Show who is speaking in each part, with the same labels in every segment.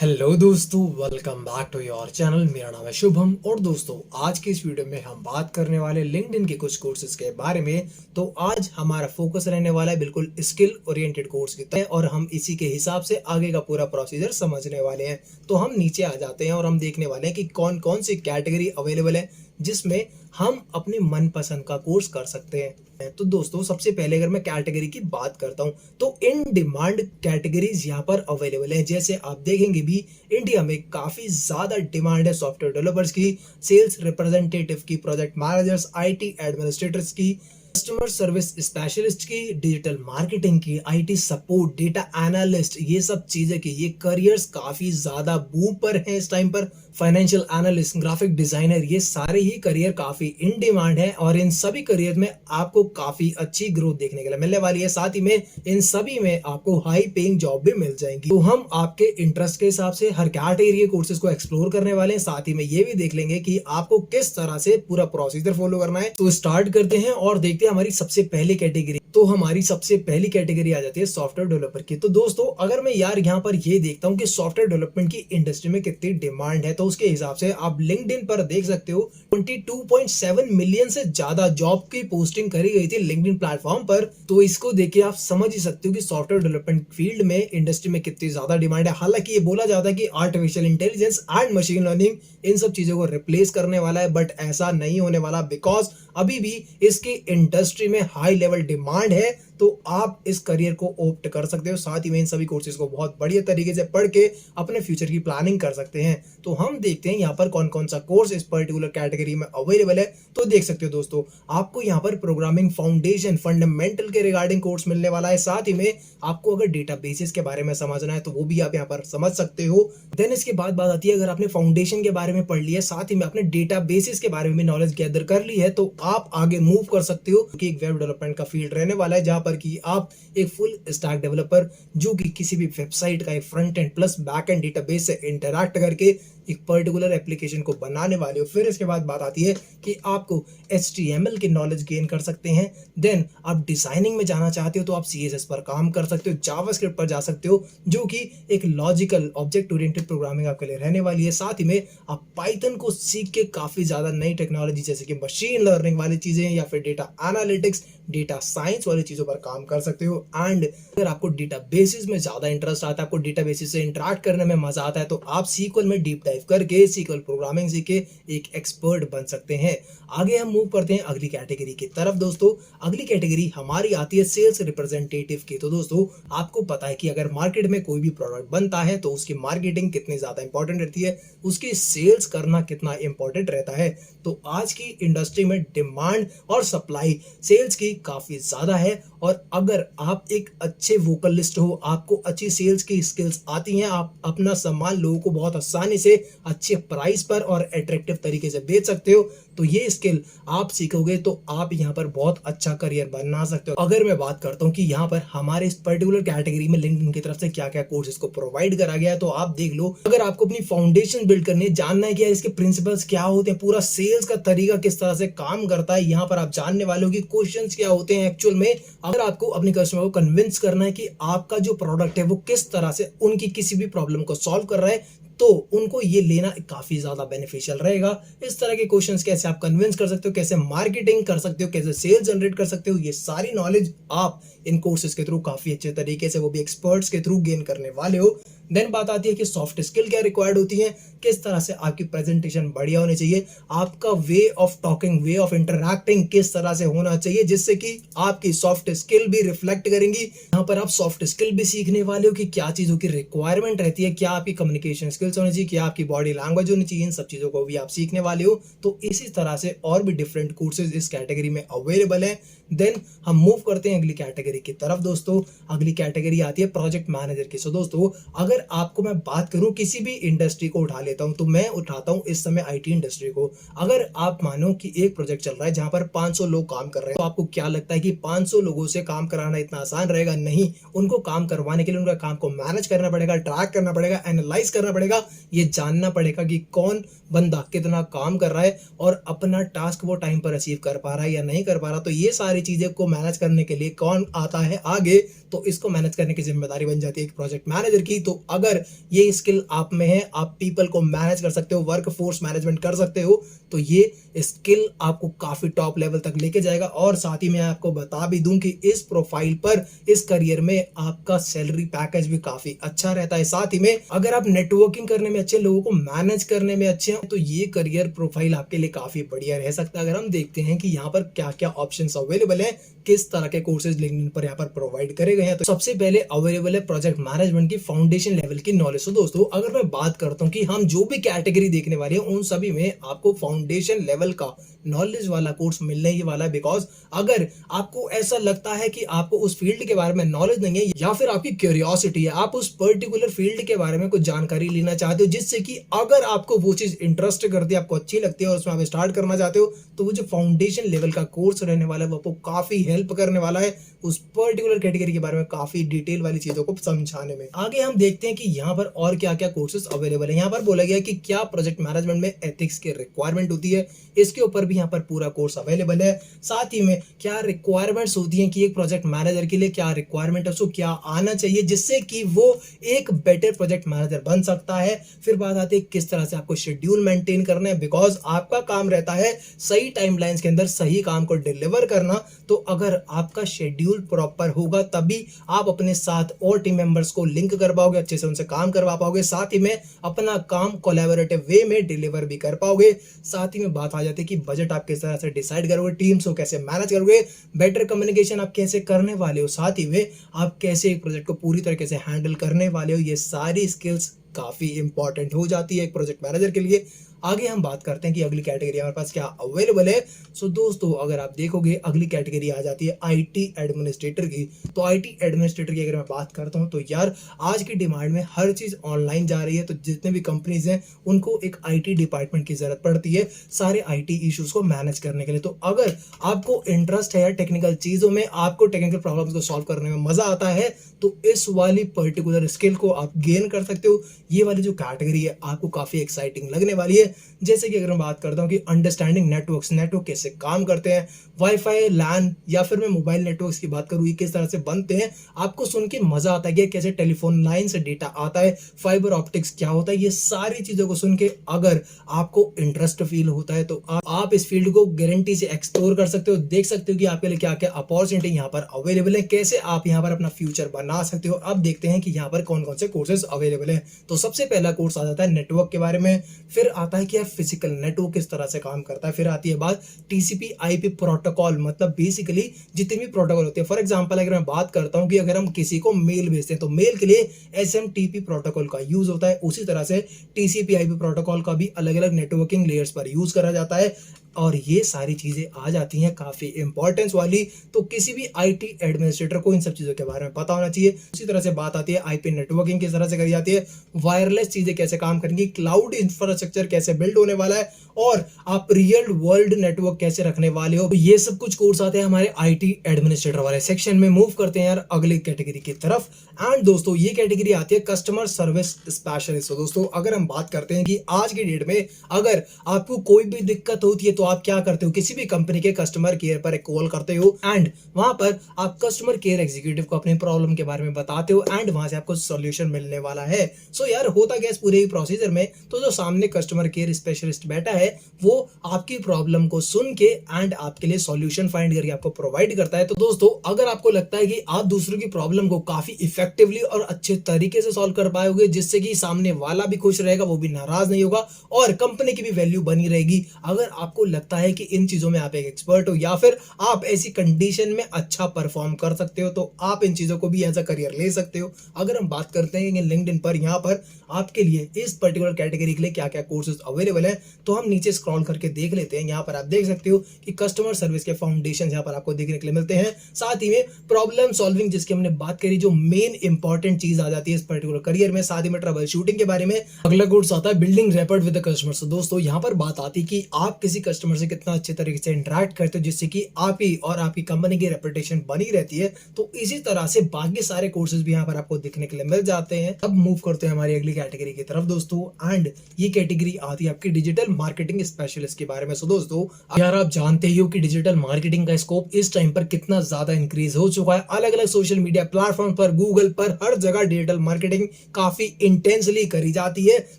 Speaker 1: Hello दोस्तों, welcome back to your channel. मेरा नाम है शुभम और दोस्तों आज की इस वीडियो में हम बात करने वाले लिंक्डइन के कुछ कोर्सेज के बारे में। तो आज हमारा फोकस रहने वाला है बिल्कुल स्किल ओरिएंटेड कोर्स की तरह और हम इसी के हिसाब से आगे का पूरा प्रोसीजर समझने वाले हैं। तो हम नीचे आ जाते हैं और हम देखने वाले हैं कि कौन कौन सी कैटेगरी अवेलेबल है जिसमें हम अपने मनपसंद का कोर्स कर सकते हैं। तो दोस्तों सबसे पहले अगर मैं कैटेगरी की बात करता हूं तो इन डिमांड कैटेगरीज यहाँ पर अवेलेबल है। जैसे आप देखेंगे भी इंडिया में काफी ज्यादा डिमांड है सॉफ्टवेयर डेवलपर्स की, सेल्स रिप्रेजेंटेटिव की, प्रोजेक्ट मैनेजर्स, आईटी एडमिनिस्ट्रेटर्स की, कस्टमर सर्विस स्पेशलिस्ट की, डिजिटल मार्केटिंग की, आईटी सपोर्ट, डेटा एनालिस्ट, ये सब चीजें की ये करियर्स काफी ज्यादा बूम पर हैं इस टाइम पर। फाइनेंशियल एनालिस्ट, ग्राफिक डिजाइनर, ये सारे ही करियर काफी इन डिमांड है और इन सभी करियर में आपको काफी अच्छी ग्रोथ देखने के लिए मिलने वाली है। साथ ही में इन सभी में आपको हाई पेइंग जॉब भी मिल जाएंगी। तो हम आपके इंटरेस्ट के हिसाब से हर कैटेगरी के कोर्सेज को एक्सप्लोर करने वाले हैं। साथ ही में ये भी देख लेंगे कि आपको किस तरह से पूरा प्रोसीजर फॉलो करना है। तो स्टार्ट करते हैं और देखते हैं हमारी सबसे पहली कैटेगरी। तो हमारी सबसे पहली कैटेगरी आ जाती है सॉफ्टवेयर डेवलपर की। तो दोस्तों अगर मैं यहाँ पर ये देखता हूँ कि सॉफ्टवेयर डेवलपमेंट की इंडस्ट्री में कितनी डिमांड है, तो उसके हिसाब से आप लिंक्डइन पर देख सकते हो 22.7 मिलियन से ज्यादा जॉब की पोस्टिंग करी गई थी लिंक्डइन प्लेटफॉर्म पर। तो इसको देखिए आप समझ ही सकते हो कि सॉफ्टवेयर डेवलपमेंट फील्ड में इंडस्ट्री में कितनी ज्यादा डिमांड है। हालांकि ये बोला जाता है कि artificial intelligence and machine learning इन सब चीजों को रिप्लेस करने वाला है, बट ऐसा नहीं होने वाला बिकॉज अभी भी इसकी इंडस्ट्री में हाई लेवल डिमांड है। तो आप इस करियर को ऑप्ट कर सकते हो। साथ ही में इन सभी कोर्सेज को बहुत बढ़िया तरीके से पढ़ के अपने फ्यूचर की प्लानिंग कर सकते हैं। तो हम देखते हैं यहाँ पर कौन कौन सा कोर्स इस पर्टिकुलर कैटेगरी में अवेलेबल है। तो देख सकते हो दोस्तों, आपको यहाँ पर प्रोग्रामिंग फाउंडेशन फंडामेंटल के रिगार्डिंग कोर्स मिलने वाला है। साथ ही में आपको अगर डेटाबेसेस के बारे में समझना है तो वो भी आप यहाँ पर समझ सकते हो। देन इसके बाद बात आती है, अगर आपने फाउंडेशन के बारे में पढ़ लिया, साथ ही में आपने डेटाबेसेस के बारे में नॉलेज गैदर कर ली है, तो आप आगे मूव कर सकते हो क्योंकि एक वेब डेवलपमेंट का फील्ड रहने वाला है जहां पर कि आप एक फुल स्टैक डेवलपर जो कि किसी भी वेबसाइट का एक front end plus back and database से इंटरैक्ट करके एक पर्टिकुलर एप्लीकेशन को बनाने वाले हो। फिर इसके बाद बात आती है कि आपको HTML की नॉलेज गेन कर सकते हैं। देन आप डिजाइनिंग में जाना चाहते हो तो आप CSS पर काम कर सकते हो, जावास्क्रिप्ट पर जा सकते हो जो कि एक लॉजिकल ऑब्जेक्ट ओरिएंटेड प्रोग्रामिंग आपके लिए रहने वाली है। साथ ही में आप पाइथन को सीख के काफी ज्यादा नई टेक्नोलॉजी जैसे कि मशीन लर्निंग वाली चीजें या फिर डेटा एनालिटिक्स, डेटा साइंस वाली चीजों पर काम कर सकते हो। एंड अगर आपको डेटाबेसेस में ज्यादा इंटरेस्ट आता है, आपको डेटाबेसेस से इंटरैक्ट करने में मजा आता है, तो आप SQL में डीप डाइव करके SQL प्रोग्रामिंग सीख के एक एक्सपर्ट बन सकते हैं। आगे हम मूव करते हैं अगली कैटेगरी की तरफ। दोस्तों अगली कैटेगरी हमारी आती है सेल्स रिप्रेजेंटेटिव की। तो दोस्तों आपको पता है कि अगर मार्केट में कोई भी प्रोडक्ट बनता है तो उसकी मार्केटिंग कितनी ज्यादा इंपॉर्टेंट रहती है, उसकी सेल्स करना कितना इंपॉर्टेंट रहता है। तो आज की इंडस्ट्री में डिमांड और सप्लाई सेल्स की काफी ज्यादा है और अगर आप एक अच्छे वोकलिस्ट हो, आपको अच्छी सेल्स की स्किल्स आती हैं, आप अपना सामान लोगों को बहुत आसानी से अच्छे प्राइस पर और अट्रैक्टिव तरीके से बेच सकते हो, तो ये स्किल आप सीखोगे तो आप यहाँ पर बहुत अच्छा करियर बना सकते हो। अगर मैं बात करता हूँ कि यहाँ पर हमारे इस पर्टिकुलर कैटेगरी में लिंक्डइन की तरफ से क्या क्या कोर्सेज को प्रोवाइड करा गया है, तो आप देख लो। अगर आपको अपनी फाउंडेशन बिल्ड करनी है, जानना है कि इसके प्रिंसिपल्स क्या होते हैं, पूरा सेल्स का तरीका किस तरह से काम करता है, यहाँ पर आप जानने वाले हो कि क्वेश्चंस क्या होते हैं एक्चुअल में। अगर आपको अपने कस्टमर को कन्विंस करना है कि आपका जो प्रोडक्ट है वो किस तरह से उनकी किसी भी प्रॉब्लम को सॉल्व कर रहा है, तो उनको ये लेना काफी ज्यादा बेनिफिशियल रहेगा। इस तरह के क्वेश्चंस कैसे आप कन्विंस कर सकते हो, कैसे मार्केटिंग कर सकते हो, कैसे सेल्स जनरेट कर सकते हो, ये सारी नॉलेज आप इन कोर्सेज के थ्रू काफी अच्छे तरीके से, वो भी एक्सपर्ट्स के थ्रू गेन करने वाले हो। देन बात आती है कि सॉफ्ट स्किल क्या रिक्वायर्ड होती है, किस तरह से आपकी प्रेजेंटेशन बढ़िया होनी चाहिए, आपका way of talking, way of interacting किस तरह से होना चाहिए जिससे कि आपकी सॉफ्ट स्किल भी रिफ्लेक्ट करेंगी। यहाँ पर आप सॉफ्ट स्किल भी सीखने वाले हो कि क्या चीजों की रिक्वायरमेंट रहती है, क्या आपकी कम्युनिकेशन स्किल्स होनी चाहिए, क्या आपकी बॉडी लैंग्वेज होनी चाहिए, इन सब चीजों को भी आप सीखने वाले हो। तो इसी तरह से और भी डिफरेंट कोर्सेज इस कैटेगरी में अवेलेबल है। देन हम मूव करते हैं अगली कैटेगरी की तरफ। दोस्तों अगली कैटेगरी आती है प्रोजेक्ट मैनेजर की। सो दोस्तों अगर आपको मैं बात करूं किसी भी इंडस्ट्री को उठा लेता हूं, तो मैं उठाता हूं इस समय IT इंडस्ट्री को। अगर आप मानो कि एक प्रोजेक्ट चल रहा है जहां पर 500 लोग काम कर रहे हैं, तो आपको क्या लगता है कि 500 लोगों से काम कराना इतना आसान रहेगा? नहीं, उनको काम करवाने के लिए उनका काम को मैनेज करना पड़ेगा, ट्रैक करना पड़ेगा, एनालाइज करना पड़ेगा पड़ेगा, ये जानना पड़ेगा कि कौन बंदा कितना काम कर रहा है और अपना टास्क वो टाइम पर अचीव कर पा रहा है या नहीं कर पा रहा। तो ये सारी चीज़ें को मैनेज करने के लिए कौन आता है आगे, तो इसको मैनेज करने की ज़िम्मेदारी बन जाती है एक प्रोजेक्ट मैनेजर की। तो अगर ये स्किल आप में है, आप पीपल को मैनेज कर सकते हो, वर्क फोर्स मैनेजमेंट कर सकते हो, तो ये स्किल आपको काफ़ी टॉप लेवल तक लेके जाएगा। और साथ ही मैं आपको बता भी दूं कि इस प्रोफाइल पर, इस करियर में आपका सैलरी पैकेज भी काफ़ी अच्छा रहता है। साथ ही में अगर आप नेटवर्किंग करने में अच्छे, लोगों को मैनेज करने में अच्छे हैं, तो ये करियर प्रोफाइल आपके लिए काफ़ी बढ़िया रह सकता है। अगर हम देखते हैं कि यहाँ पर क्या क्या ऑप्शंस अवेलेबल हैं, किस तरह के कोर्सेज लिंक्डइन पर यहाँ पर प्रोवाइड करे गए हैं, तो सबसे पहले अवेलेबल है प्रोजेक्ट मैनेजमेंट की फाउंडेशन लेवल की नॉलेज। तो दोस्तों अगर मैं बात करता हूँ कि हम जो भी कैटेगरी देखने वाले हैं उन सभी में आपको फाउंडेशन लेवल का नॉलेज वाला कोर्स मिलने ही वाला है। बिकॉज अगर आपको ऐसा लगता है कि आपको उस फील्ड के बारे में नॉलेज नहीं है, या फिर आपकी क्यूरियोसिटी है, आप उस पर्टिकुलर फील्ड के बारे में कुछ जानकारी लेना चाहते हो, जिससे कि अगर आपको वो चीज इंटरेस्ट करती है, आपको अच्छी लगती है और उसमें आप स्टार्ट करना चाहते हो, तो वो जो फाउंडेशन लेवल का कोर्स रहने वाला है वो आपको काफी हेल्प करने वाला है उस पर्टिकुलर कैटेगरी के बारे में काफी डिटेल वाली चीजों को समझाने में। आगे हम देखते हैं कि यहाँ पर और क्या क्या कोर्सेज अवेलेबल है। यहाँ पर बोला गया कि क्या प्रोजेक्ट मैनेजमेंट में एथिक्स की रिक्वायरमेंट होती है, इसके ऊपर भी यहाँ पर पूरा कोर्स अवेलेबल है। साथ ही में क्या रिक्वायरमेंट्स होती हैं कि एक प्रोजेक्ट मैनेजर के लिए क्या रिक्वायरमेंट है, उसको क्या आना चाहिए जिससे कि वो एक बेटर प्रोजेक्ट मैनेजर बन सकता है। फिर बात आती है किस तरह से आपको शेड्यूल मेंटेन करना है, बिकॉज आपका काम रहता है सही टाइमलाइंस के अंदर सही काम को डिलीवर करना। तो अगर आपका शेड्यूल प्रॉपर होगा तभी आप अपने साथ और टीम मेंबर्स को लिंक कर पाओगे, अच्छे से उनसे काम करवा पाओगे, साथ ही में अपना काम कोलैबोरेटिव वे में डिलीवर भी कर पाओगे। साथ ही में बात आ जाती है कि बजट आप किस तरह से डिसाइड करोगे, टीम्स को कैसे मैनेज करोगे, बेटर कम्युनिकेशन आप कैसे करने वाले हो, साथ ही में आप कैसे एक प्रोजेक्ट को पूरी तरीके से हैंडल करने वाले हो। ये सारी स्किल्स काफी इंपॉर्टेंट हो जाती है एक प्रोजेक्ट मैनेजर के लिए। आगे हम बात करते हैं कि अगली कैटेगरी हमारे पास क्या अवेलेबल है। सो दोस्तों अगर आप देखोगे अगली कैटेगरी आ जाती है आईटी एडमिनिस्ट्रेटर की। तो आईटी एडमिनिस्ट्रेटर की अगर मैं बात करता हूं तो यार आज की डिमांड में हर चीज ऑनलाइन जा रही है, तो जितने भी कंपनीज हैं उनको एक आईटी डिपार्टमेंट की जरूरत पड़ती है सारे आईटी इश्यूज को मैनेज करने के लिए। तो अगर आपको इंटरेस्ट है यार टेक्निकल चीजों में, आपको टेक्निकल प्रॉब्लम्स को सॉल्व करने में मजा आता है, तो इस वाली पर्टिकुलर स्किल को आप गेन कर सकते हो। ये वाली जो कैटेगरी है आपको काफी एक्साइटिंग लगने वाली है। जैसे कि अगर मैं बात करता हूँ कि अंडरस्टैंडिंग नेटवर्क्स, नेटवर्क कैसे काम करते हैं, वाईफाई, लैन या फिर मैं मोबाइल नेटवर्क्स की बात करूँ ये किस तरह से बनते हैं, आपको सुन के मजा आता है कि कैसे टेलीफोन लाइन से डेटा आता है, फाइबर ऑप्टिक्स क्या होता है, ये सारी चीजों को सुन के अगर आपको इंटरेस्ट फील होता है तो आप इस फील्ड को गारंटी से एक्सप्लोर कर सकते हो, देख सकते हो कि आपके लिए क्या क्या अपॉर्चुनिटी यहाँ पर अवेलेबल है, कैसे आप यहाँ पर अपना फ्यूचर बना सकते हो। अब देखते हैं कि यहाँ पर कौन कौन से कोर्सेज अवेलेबल है। तो सबसे पहला कोर्स आ जाता है नेटवर्क के बारे में, फिर आता है कि यार फिजिकल नेटवर्क किस तरह से काम करता है, फिर आती है बात टीसीपी आईपी प्रोटोकॉल, मतलब बेसिकली जितने भी प्रोटोकॉल होते हैं। फॉर एग्जांपल अगर मैं बात करता हूं कि अगर हम किसी को मेल भेजते हैं तो मेल के लिए एसएमटीपी प्रोटोकॉल का यूज होता है, उसी तरह से टीसीपी आईपी प्रोटोकॉल का भी अलग अलग नेटवर्किंग लेयर्स पर यूज करा जाता है। और ये सारी चीजें आ जाती हैं काफी इंपॉर्टेंस वाली, तो किसी भी आईटी एडमिनिस्ट्रेटर को इन सब चीजों के बारे में पता होना चाहिए। उसी तरह से बात आती है आईपी नेटवर्किंग किस तरह से करी जाती है, वायरलेस चीजें कैसे काम करेंगी, क्लाउड इंफ्रास्ट्रक्चर कैसे बिल्ड होने वाला है, और आप रियल वर्ल्ड नेटवर्क कैसे रखने वाले हो। ये सब कुछ कोर्स आते हैं हमारे आईटी एडमिनिस्ट्रेटर वाले सेक्शन में। मूव करते हैं यार अगली कैटेगरी की तरफ। एंड दोस्तों ये कैटेगरी आती है कस्टमर सर्विस स्पेशलिस्ट। तो दोस्तों अगर हम बात करते हैं कि आज की डेट में अगर आपको कोई भी दिक्कत होती है तो आप क्या करते हो, किसी भी कंपनी के कस्टमर केयर पर एक कॉल करते हो एंड वहां पर आप कस्टमर केयर एग्जीक्यूटिव को अपने प्रॉब्लम के बारे में बताते हो एंड वहां से आपको सॉल्यूशन मिलने वाला है। सो यार होता क्या इस पूरे ही प्रोसीजर में, तो जो सामने कस्टमर केयर स्पेशलिस्ट बैठा है वो आपकी प्रॉब्लम को सुन के एंड आपके लिए सॉल्यूशन फाइंड करके आपको प्रोवाइड करता है। तो दोस्तों अगर आपको लगता है कि आप दूसरों की प्रॉब्लम को काफी इफेक्टिवली और अच्छे तरीके से सॉल्व कर पाओगे जिससे कि सामने वाला भी खुश रहेगा, वो भी नाराज नहीं होगा और कंपनी की भी वैल्यू बनी रहेगी, अगर आपको लगता है कि इन चीजों में आप एक एक्सपर्ट हो या फिर आप ऐसी कंडीशन में अच्छा परफॉर्म कर सकते हो, तो आप इन चीजों को भी एज अ करियर ले सकते हो। अगर हम बात करते हैं लिंक्डइन पर यहाँ पर आपके लिए इस पर्टिकुलर कैटेगरी के लिए क्या क्या कोर्सेज अवेलेबल है, तो हम नीचे स्क्रॉल करके देख लेते हैं। यहाँ पर आप देख सकते हो कि कस्टमर सर्विस के फाउंडेशन यहाँ पर आपको देखने के लिए मिलते हैं, साथ ही में प्रॉब्लम सॉल्विंग जिसकी हमने बात करी जो मेन इंपॉर्टेंट चीज आ जाती है इस पर्टिकुलर करियर में, साथ ही में ट्रबल शूटिंग के बारे में। अगला कोर्स आता है building rapid with the customers. दोस्तों यहाँ पर बात आती है कि आप किसी कस्टमर से कितना अच्छे तरीके से इंटरेक्ट करते हो जिससे कि आप ही और आपकी कंपनी की रेपुटेशन बनी रहती है। तो इसी तरह से बाकी सारे कोर्सेज भी यहाँ पर आपको देखने के लिए मिल जाते हैं। अब मूव करते हैं हमारी अगली कैटेगरी की तरफ दोस्तों, एंड ये कैटेगरी आती है आपकी डिजिटल मार्केटिंग स्पेशलिस्ट के बारे में। सो दोस्तों यार आप जानते ही हो कि डिजिटल मार्केटिंग का स्कोप इस टाइम पर कितना ज्यादा इंक्रीज हो चुका है। अलग अलग सोशल मीडिया प्लेटफॉर्म पर, गूगल पर, हर जगह डिजिटल मार्केटिंग काफी इंटेंसली करी जाती है।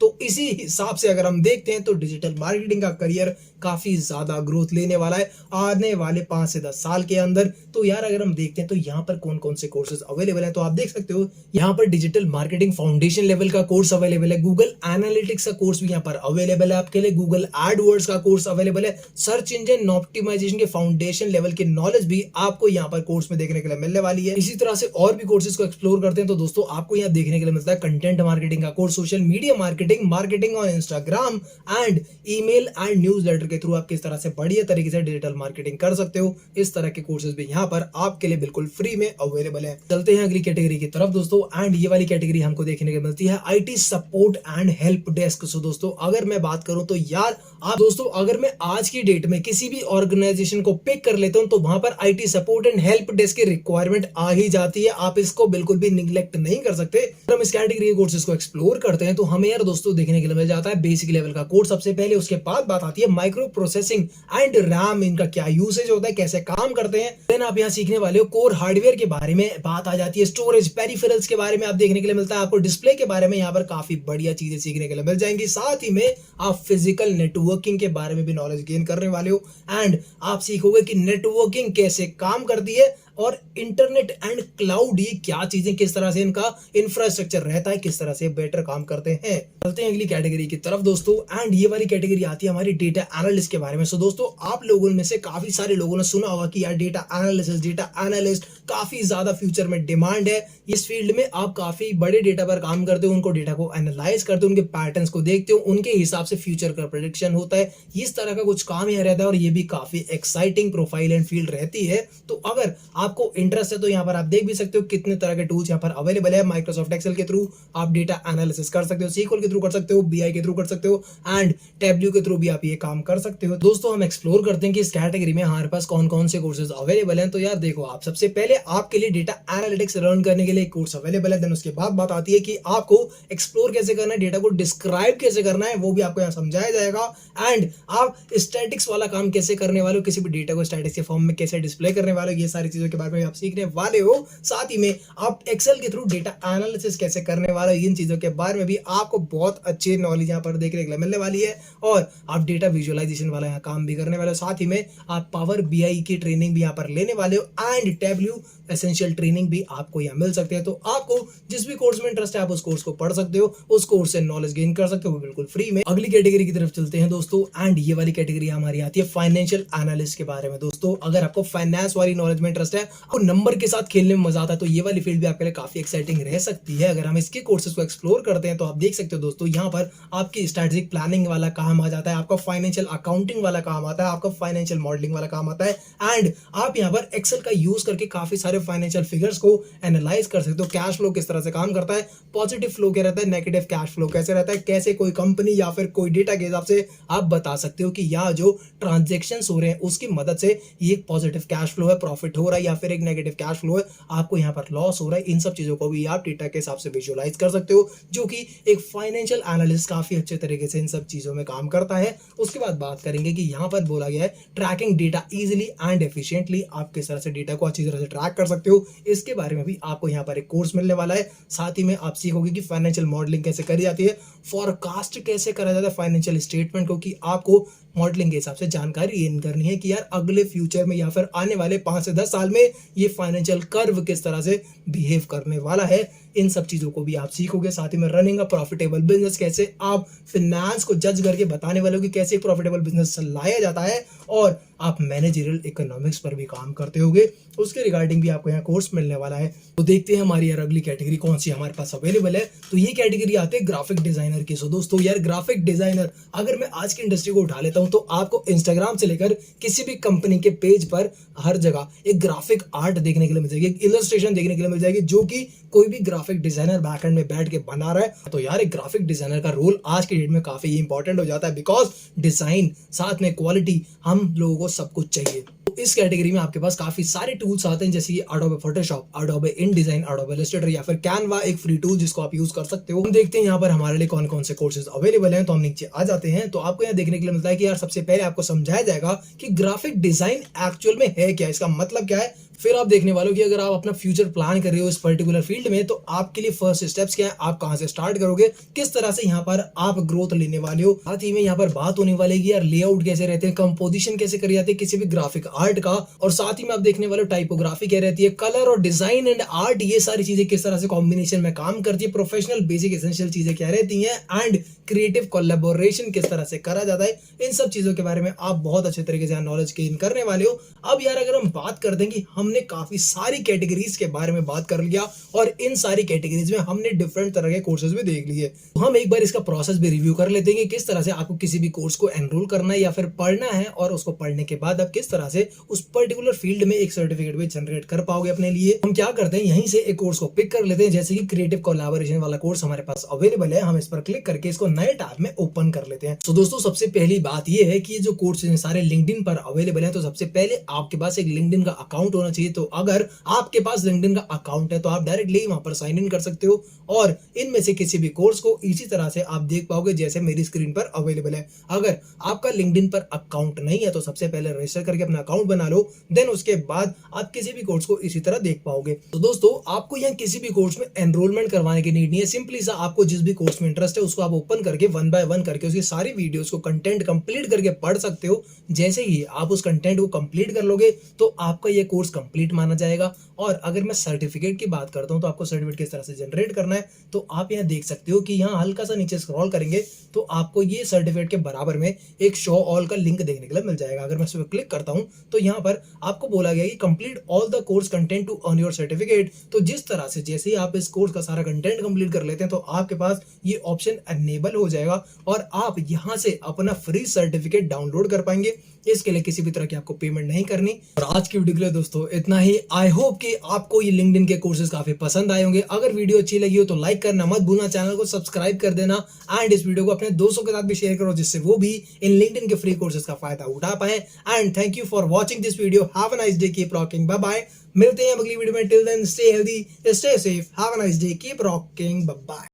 Speaker 1: तो इसी हिसाब से अगर हम देखते हैं तो डिजिटल मार्केटिंग का करियर काफी ज्यादा ग्रोथ लेने वाला है आने वाले 5 से 10 साल के अंदर। तो यार अगर हम देखते हैं तो यहाँ पर कौन कौन से कोर्सेज अवेलेबल है, तो आप देख सकते हो यहाँ पर डिजिटल मार्केटिंग फाउंडेशन लेवल का कोर्स अवेलेबल है, गूगल एनालिटिक्स का कोर्स भी यहाँ पर अवेलेबल है आपके लिए, गूगल एडवर्ड्स का कोर्स अवेलेबल है, सर्च इंजन ऑप्टिमाइजेशन के फाउंडेशन लेवल की नॉलेज भी आपको यहाँ पर कोर्स में देखने के लिए मिलने वाली है। इसी तरह से और भी कोर्सेज को एक्सप्लोर करते हैं तो दोस्तों आपको यहाँ देखने के लिए मिलता है कंटेंट मार्केटिंग का course, social media marketing, marketing on Instagram and email and newsletter के थ्रू आप किस तरह से बढ़िया तरीके से डिजिटल मार्केटिंग कर सकते हो। इस तरह के कोर्सेज भी यहाँ पर आपके लिए बिल्कुल फ्री में अवेलेबल है। चलते हैं अगली कैटेगरी की तरफ दोस्तों, एंड ये वाली कैटेगरी हमको देखने को मिलती है IT support and help desk. So दोस्तों अगर मैं बात करूं तो यार आप दोस्तों अगर मैं आज की डेट में किसी भी ऑर्गेनाइजेशन को पिक कर लेता हूं तो वहां पर IT support and help desk की रिक्वायरमेंट आ ही जाती है। आप इसको बिल्कुल भी निग्लेक्ट नहीं कर सकते। हम इस कैटेगरी के कोर्सेज को एक्सप्लोर करते हैं तो हमें यार दोस्तों देखने के लिए मिल जाता है बेसिक लेवल का कोर्स सबसे पहले, उसके बाद बात आती है माइक्रो प्रोसेसिंग एंड रैम, इनका क्या यूसेज होता है, कैसे काम करते हैं। देन आप यहाँ सीखने वाले हो कोर हार्डवेयर के बारे में, बात आ जाती है स्टोरेज पेरिफेरल्स के बारे में आप देखने के लिए मिलता है, आपको डिस्प्ले के बारे में यहाँ पर काफी बढ़िया चीजें सीखने के लिए मिल जाएंगी। साथ ही में आप फिजिकल नेटवर्किंग के बारे में भी नॉलेज गेन करने वाले हो एंड आप सीखोगे कि नेटवर्किंग कैसे काम करती है और इंटरनेट एंड क्लाउड ये क्या चीजें, किस तरह से इनका इंफ्रास्ट्रक्चर रहता है, किस तरह से बेटर काम करते हैं। चलते हैं अगली कैटेगरी की तरफ दोस्तों, एंड ये वाली कैटेगरी आती है हमारी डेटा एनालिस्ट के बारे में। सो दोस्तों आप लोगों में से काफी सारे लोगों ने सुना होगा कि यार डेटा एनालिसिस, डेटा एनालिस्ट काफी ज्यादा फ्यूचर में डिमांड है। इस फील्ड में आप काफी बड़े डेटा पर काम करते हो, उनको डेटा को एनालाइज करते हो, उनके पैटर्न्स को देखते हो, उनके हिसाब से फ्यूचर का प्रेडिक्शन होता है। इस तरह का कुछ काम यहाँ रहता है और ये भी काफी एक्साइटिंग प्रोफाइल एंड फील्ड रहती है। तो अगर आपको इंटरेस्ट है तो यहाँ पर आप देख भी सकते हो कितने तरह के टूल्स यहाँ पर अवेलेबल है। माइक्रोसॉफ्ट एक्सेल के थ्रू आप डेटा एनालिसिस कर सकते हो, सीक्वल के थ्रू कर सकते हो, बीआई के थ्रू कर सकते हो एंड टेबल्यू के थ्रू भी आप ये काम कर सकते हो। दोस्तों हम एक्सप्लोर करते हैं कि इस कैटेगरी में हमारे पास कौन कौन से कोर्सेज अवेलेबल हैं। तो यार देखो आप सबसे पहले आपके लिए डेटा एनालिटिक्स लर्न करने के लिए कोर्स अवेलेबल है। देन उसके बाद बात आती है कि आपको एक्सप्लोर कैसे करना है, डेटा को डिस्क्राइब कैसे करना है, वो भी आपको यहाँ समझाया जाएगा। एंड आप स्टैटिक्स वाला काम कैसे करने वाले हो, किसी भी डेटा को स्टैटिक्स के फॉर्म में कैसे डिस्प्ले करने वाले हो, ये सारी चीजों के बारे में आप सीखने वाले हो। साथ ही में आप एक्सेल के थ्रू डेटा एनालिसिस कैसे करने वाले हो, इन चीजों के बारे में भी आपको बहुत अच्छी नॉलेज यहाँ पर देखने के लिए मिलने वाली है। और आप डेटा विजुअलाइजेशन वाला यहाँ काम भी करने वाले हो। साथ ही में आप पावर बीआई की ट्रेनिंग भी यहाँ पर लेने वाले हो एंड टेबल्यू एसेंशियल ट्रेनिंग भी आपको यहाँ मिल सकते हैं। तो आपको जिस भी कोर्स में इंटरेस्ट है आप उस कोर्स को पढ़ सकते हो, उस कोर्स से नॉलेज गेन कर सकते हो बिल्कुल फ्री में। अगली कैटेगरी की तरफ चलते हैं दोस्तों, एंड ये वाली कैटेगरी हमारी आती है फाइनेंशियल एनालिस्ट के बारे में। दोस्तों अगर आपको फाइनेंस वाली नॉलेज में इंटरेस्ट है, आपको नंबर के साथ खेलने में मजा आता है, तो ये वाली फील्ड भी आपके लिए काफी एक्साइटिंग रह सकती है। अगर हम इसके कोर्सेज को एक्सप्लोर करते हैं तो आप देख सकते हो दोस्तों यहाँ पर आपकी स्ट्रेटेजिक प्लानिंग वाला काम आ जाता है, आपका फाइनेंशियल अकाउंटिंग वाला काम आता है, आपका फाइनेंशियल मॉडलिंग वाला काम आता है एंड आप यहाँ पर एक्सेल का यूज करके काफी सारे फाइनेंशियल फिगर्स को एनालाइज कर सकते हो। कैश फ्लो किस तरह से काम करता है, पॉजिटिव फ्लो क्या रहता है, नेगेटिव कैश फ्लो कैसे रहता है, कैसे कोई कंपनी या फिर कोई डेटा के हिसाब से आप बता सकते हो कि यहाँ जो ट्रांजेक्शन हो रहे हैं उसकी मदद से ये एक पॉजिटिव कैश फ्लो है, प्रॉफिट हो रहा है, या फिर एक नेगेटिव कैश फ्लो है, आपको यहाँ पर लॉस हो रहा है। इन सब चीजों को भी आप डेटा के हिसाब से विजुअलाइज कर सकते हो, जो कि एक फाइनेंशियल एनालिस्ट काफी अच्छे तरीके से इन सब चीजों में काम करता है। उसके बाद बात करेंगे कि यहाँ पर बोला गया है tracking data easily and efficiently, आप किस तरह से डेटा को अच्छी तरह से ट्रैक कर सकते हो, इसके बारे में भी आपको यहाँ पर एक कोर्स मिलने वाला है। साथ ही में आप सीखोगे कि फाइनेंशियल मॉडलिंग कैसे करी जाती है, फॉरकास्ट कैसे करा जाता है फाइनेंशियल स्टेटमेंट को, कि आपको मॉडलिंग के हिसाब से जानकारी गेन करनी है कि यार अगले फ्यूचर में या फिर आने वाले 5 से 10 साल में ये फाइनेंशियल कर्व किस तरह से बिहेव करने वाला है। इन सब चीजों को भी आप सीखोगे। साथ ही में रनिंग अ प्रॉफिटेबल बिजनेस, कैसे आप फाइनेंस को जज करके बताने वाले हो कि कैसे प्रॉफिटेबल बिजनेस चलाया जाता है, और आप मैनेजरियल इकोनॉमिक्स पर भी काम करते होगे, उसके रिगार्डिंग भी आपको यहाँ कोर्स मिलने वाला है। तो देखते हैं हमारी यार अगली कैटेगरी कौन सी हमारे पास अवेलेबल है। तो ये कैटेगरी आती है ग्राफिक डिजाइनर की। सो दोस्तों यार ग्राफिक डिजाइनर, अगर मैं आज की इंडस्ट्री को उठा लेता हूं तो आपको इंस्टाग्राम से लेकर किसी भी कंपनी के पेज पर हर जगह एक ग्राफिक आर्ट देखने के लिए मिल जाएगी, एक इलस्ट्रेशन देखने के लिए मिल जाएगी, जो कि कोई भी ग्राफिक ग्राफिक डिजाइनर बैकएंड में बैठ के बना रहा है, तो यार एक ग्राफिक डिजाइनर का रोल आज की डेट में काफी इंपॉर्टेंट हो जाता है, बिकॉज डिजाइन साथ में क्वालिटी हम लोगों को सब कुछ चाहिए। तो इस कैटेगरी में आपके पास काफी सारे टूल्स आते हैं, जैसे कि Adobe Photoshop, Adobe InDesign, Adobe Illustrator या फिर कैनवा, एक फ्री टूल जिसको आप यूज कर सकते हो। हम देखते हैं यहाँ पर हमारे लिए कौन कौन से कोर्सेज अवेलेबल हैं। तो हम नीचे आ जाते हैं, तो आपको यहाँ देखने के लिए मिलता है कि यार सबसे पहले आपको समझाया जाएगा कि ग्राफिक डिजाइन एक्चुअल में है क्या, इसका मतलब क्या है। फिर आप देखने वालों कि अगर आप अपना फ्यूचर प्लान कर रहे हो इस पर्टिकुलर फील्ड में, तो आपके लिए फर्स्ट स्टेप्स क्या है, आप कहां से स्टार्ट करोगे, किस तरह से यहाँ पर आप ग्रोथ लेने वाले हो। साथ ही में यहाँ पर बात होने वाली है कि यार लेआउट कैसे रहते हैं, कंपोजिशन कैसे करी जाती है किसी भी ग्राफिक आर्ट का, और साथ ही में आप देखने वाले टाइपोग्राफी क्या रहती है, कलर और डिजाइन एंड आर्ट, ये सारी चीजें किस तरह से कॉम्बिनेशन में काम करती है, प्रोफेशनल बेसिक एसेंशियल चीजें क्या रहती है, एंड क्रिएटिव कोलैबोरेशन किस तरह से करा जाता है। इन सब चीजों के बारे में आप बहुत अच्छे तरीके से नॉलेज गेन करने वाले हो। अब यार अगर हम बात कर दें कि हमने काफी सारी कैटेगरीज के बारे में बात कर लिया, और इन सारी कैटेगरीज में हमने डिफरेंट तरह के कोर्सेज भी देख लिए, तो हम एक बार इसका प्रोसेस भी रिव्यू कर लेते हैं कि किस तरह से आपको किसी भी कोर्स को एनरोल करना है या फिर पढ़ना है, और उसको पढ़ने के बाद आप किस तरह से उस पर्टिकुलर फील्ड में एक सर्टिफिकेट भी जनरेट कर पाओगे अपने लिए। हम क्या करते हैं, यहीं से एक कोर्स को पिक कर लेते हैं, जैसे कि क्रिएटिव कोलैबोरेशन वाला कोर्स हमारे पास अवेलेबल है। हम इस पर क्लिक करके इसको नए टैब में ओपन कर लेते हैं। तो दोस्तों सबसे पहली बात यह है कि ये जो कोर्स सारे लिंक्डइन पर अवेलेबल है, तो सबसे पहले आपके पास एक लिंक्डइन का अकाउंट होना चाहिए। तो अगर आपके पास लिंक्डइन का अकाउंट है तो आप डायरेक्टली वहां पर साइन इन कर सकते हो, और इनमें से किसी भी कोर्स को इसी तरह से आप देख पाओगे जैसे मेरी स्क्रीन पर अवेलेबल है। अगर आपका लिंक्डइन पर अकाउंट नहीं है तो सबसे पहले रजिस्टर करके अपना अकाउंट बना लो, देन उसके बाद आप किसी भी कोर्स को इसी तरह देख पाओगे। तो दोस्तों आपको यहाँ किसी भी कोर्स में एनरोलमेंट करवाने की नीड नहीं है, सिंपली सा आपको जिस भी कोर्स में इंटरेस्ट है उसको आप ओपन करके 1 बाय 1 करके उसकी सारी वीडियोस को कंटेंट कंप्लीट करके पढ़ सकते हो। जैसे ही आप उस कंटेंट को कंप्लीट कर लोगे तो आपका ये कोर्स कंप्लीट माना जाएगा। और अगर मैं सर्टिफिकेट की बात करता हूं तो आपको सर्टिफिकेट किस तरह से जनरेट करना है, तो आप यहाँ देख सकते हो कि यहाँ हल्का सा नीचे स्क्रॉल करेंगे तो आपको ये सर्टिफिकेट के बराबर में एक शो ऑल का लिंक देखने के लिए मिल जाएगा। अगर मैं इस पर क्लिक करता हूं तो यहाँ पर आपको बोला गया कि complete all the course content to earn your certificate. तो जिस तरह से जैसे ही आप इस कोर्स का सारा कंटेंट कंप्लीट कर लेते हैं तो आपके पास ये ऑप्शन एनेबल हो जाएगा और आप यहाँ से अपना फ्री सर्टिफिकेट डाउनलोड कर पाएंगे। इसके लिए किसी भी तरह की आपको पेमेंट नहीं करनी। और आज की वीडियो के लिए दोस्तों इतना ही। आई होप कि आपको ये लिंक्डइन के कोर्सेज काफी पसंद आए होंगे। अगर वीडियो अच्छी लगी हो तो लाइक करना मत भूलना, चैनल को सब्सक्राइब कर देना, एंड इस वीडियो को अपने दोस्तों के साथ भी शेयर करो जिससे वो भी इन लिंक्डइन के फ्री कोर्सेज का फायदा उठा पाए। And thank you for watching this video. Have a nice day, keep rocking, bye bye. मिलते हैं अगली वीडियो में। Till then stay healthy, stay safe, have a nice day, keep rocking, bye bye.